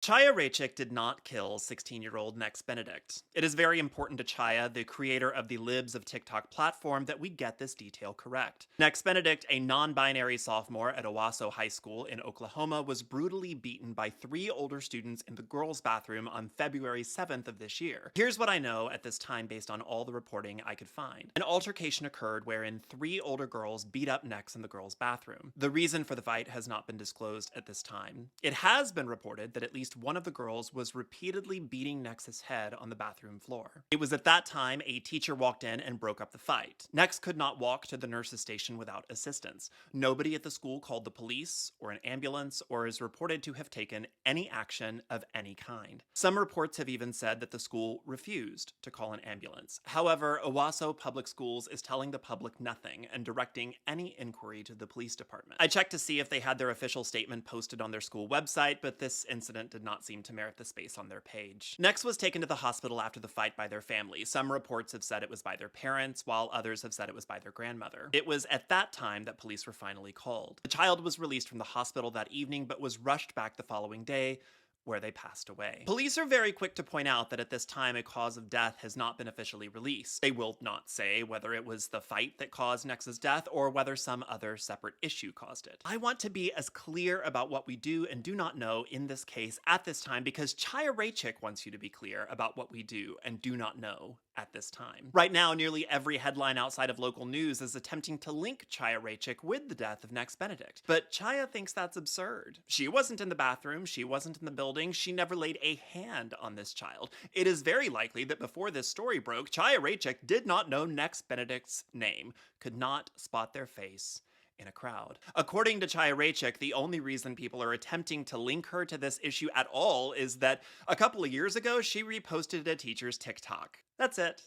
Chaya Raichik did not kill 16-year-old Nex Benedict. It is very important to Chaya, the creator of the Libs of TikTok platform, that we get this detail correct. Nex Benedict, a non-binary sophomore at Owasso High School in Oklahoma, was brutally beaten by 3 older students in the girls' bathroom on February 7th of this year. Here's what I know at this time based on all the reporting I could find. An altercation occurred wherein 3 older girls beat up Nex in the girls' bathroom. The reason for the fight has not been disclosed at this time. It has been reported that at least one of the girls was repeatedly beating Nex's head on the bathroom floor. It was at that time a teacher walked in and broke up the fight. Nex could not walk to the nurse's station without assistance. Nobody at the school called the police or an ambulance or is reported to have taken any action of any kind. Some reports have even said that the school refused to call an ambulance. However, Owasso Public Schools is telling the public nothing and directing any inquiry to the police department. I checked to see if they had their official statement posted on their school website, but this incident did not seem to merit the space on their page. Nex was taken to the hospital after the fight by their family. Some reports have said it was by their parents, while others have said it was by their grandmother. It was at that time that police were finally called. The child was released from the hospital that evening, but was rushed back the following day, where they passed away. Police are very quick to point out that at this time a cause of death has not been officially released. They will not say whether it was the fight that caused Nex's death or whether some other separate issue caused it. I want to be as clear about what we do and do not know in this case at this time because Chaya Raichik wants you to be clear about what we do and do not know at this time. Right now, nearly every headline outside of local news is attempting to link Chaya Raichik with the death of Nex Benedict. But Chaya thinks that's absurd. She wasn't in the bathroom, she wasn't in the building, she never laid a hand on this child. It is very likely that before this story broke, Chaya Raichik did not know Nex Benedict's name, could not spot their face in a crowd. According to Chaya Raichik, the only reason people are attempting to link her to this issue at all is that a couple of years ago, she reposted a teacher's TikTok. That's it.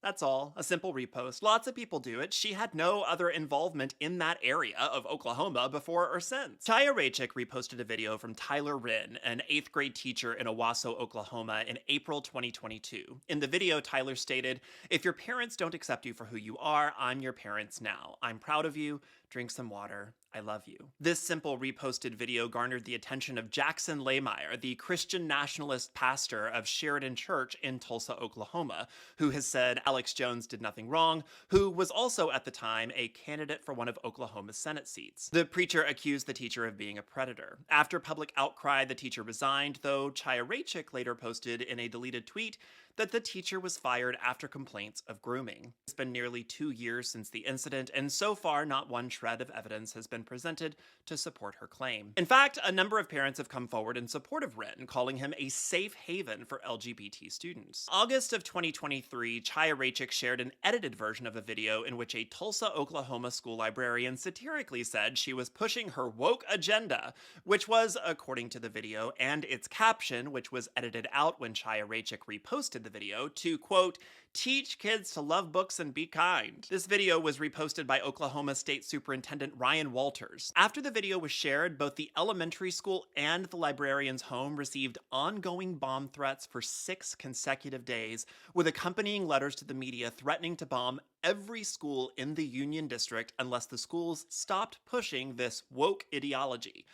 That's all. A simple repost. Lots of people do it. She had no other involvement in that area of Oklahoma before or since. Chaya Raichik reposted a video from Tyler Wren, an 8th grade teacher in Owasso, Oklahoma, in April 2022. In the video, Tyler stated, "If your parents don't accept you for who you are, I'm your parents now. I'm proud of you. Drink some water. I love you." This simple reposted video garnered the attention of Jackson Lehmeyer, the Christian nationalist pastor of Sheridan Church in Tulsa, Oklahoma, who has said Alex Jones did nothing wrong, who was also at the time a candidate for one of Oklahoma's Senate seats. The preacher accused the teacher of being a predator. After public outcry, the teacher resigned, though Chaya Raichik later posted in a deleted tweet that the teacher was fired after complaints of grooming. It's been nearly 2 years since the incident, and so far not one shred of evidence has been presented to support her claim. In fact, a number of parents have come forward in support of Wren, calling him a safe haven for LGBT students. August of 2023, Chaya Raichik shared an edited version of a video in which a Tulsa, Oklahoma school librarian satirically said she was pushing her woke agenda, which was, according to the video and its caption, which was edited out when Chaya Raichik reposted the video, to, quote, "teach kids to love books and be kind." This video was reposted by Oklahoma State Superintendent Ryan Walters. After the video was shared, both the elementary school and the librarian's home received ongoing bomb threats for 6 consecutive days, with accompanying letters to the media threatening to bomb every school in the Union District unless the schools stopped pushing this woke ideology.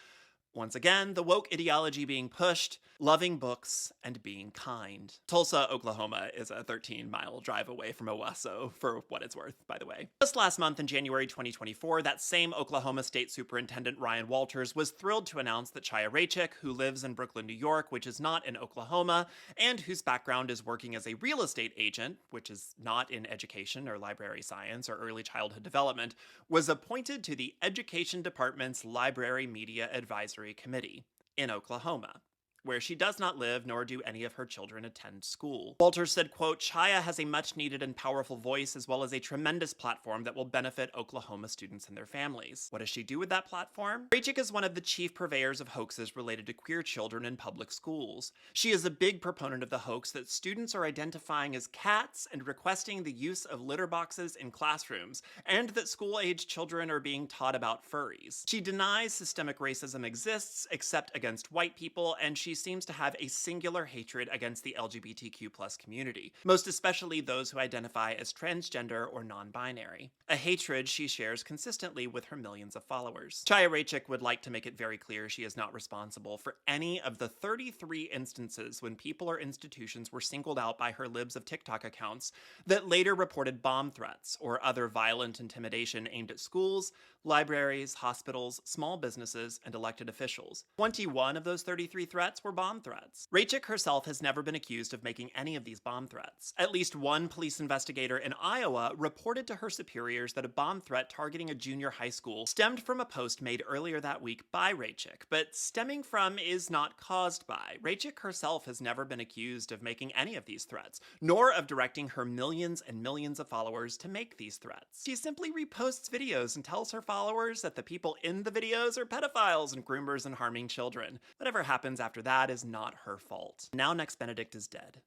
Once again, the woke ideology being pushed, loving books and being kind. Tulsa, Oklahoma is a 13-mile drive away from Owasso, for what it's worth, by the way. Just last month in January 2024, that same Oklahoma State Superintendent Ryan Walters was thrilled to announce that Chaya Raichik, who lives in Brooklyn, New York, which is not in Oklahoma, and whose background is working as a real estate agent, which is not in education or library science or early childhood development, was appointed to the Education Department's Library Media Advisory Committee in Oklahoma, where she does not live nor do any of her children attend school. Walters said, quote, "Chaya has a much needed and powerful voice as well as a tremendous platform that will benefit Oklahoma students and their families." What does she do with that platform? Raichik is one of the chief purveyors of hoaxes related to queer children in public schools. She is a big proponent of the hoax that students are identifying as cats and requesting the use of litter boxes in classrooms, and that school-age children are being taught about furries. She denies systemic racism exists except against white people, and she she seems to have a singular hatred against the LGBTQ community, most especially those who identify as transgender or non-binary, a hatred she shares consistently with her millions of followers. Chaya Raichik would like to make it very clear she is not responsible for any of the 33 instances when people or institutions were singled out by her Libs of TikTok accounts that later reported bomb threats or other violent intimidation aimed at schools, libraries, hospitals, small businesses, and elected officials. 21 of those 33 threats were bomb threats. Raichik herself has never been accused of making any of these bomb threats. At least one police investigator in Iowa reported to her superiors that a bomb threat targeting a junior high school stemmed from a post made earlier that week by Raichik, but stemming from is not caused by. Raichik herself has never been accused of making any of these threats, nor of directing her millions and millions of followers to make these threats. She simply reposts videos and tells her followers that the people in the videos are pedophiles and groomers and harming children. Whatever happens after that is not her fault. Now Nex Benedict is dead,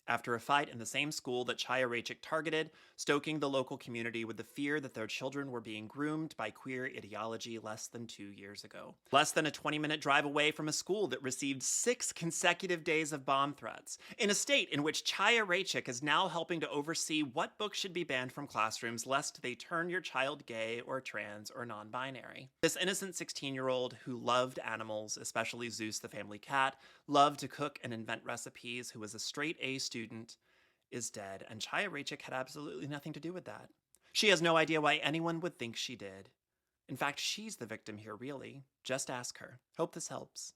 after a fight in the same school that Chaya Raichik targeted, stoking the local community with the fear that their children were being groomed by queer ideology less than 2 years ago. Less than a 20-minute drive away from a school that received 6 consecutive days of bomb threats, in a state in which Chaya Raichik is now helping to oversee what books should be banned from classrooms lest they turn your child gay or trans or non-binary. This innocent 16-year-old who loved animals, especially Zeus the family cat, loved to cook and invent recipes, who was a straight A student, is dead, and Chaya Raichik had absolutely nothing to do with that. She has no idea why anyone would think she did. In fact, she's the victim here, really. Just ask her. Hope this helps.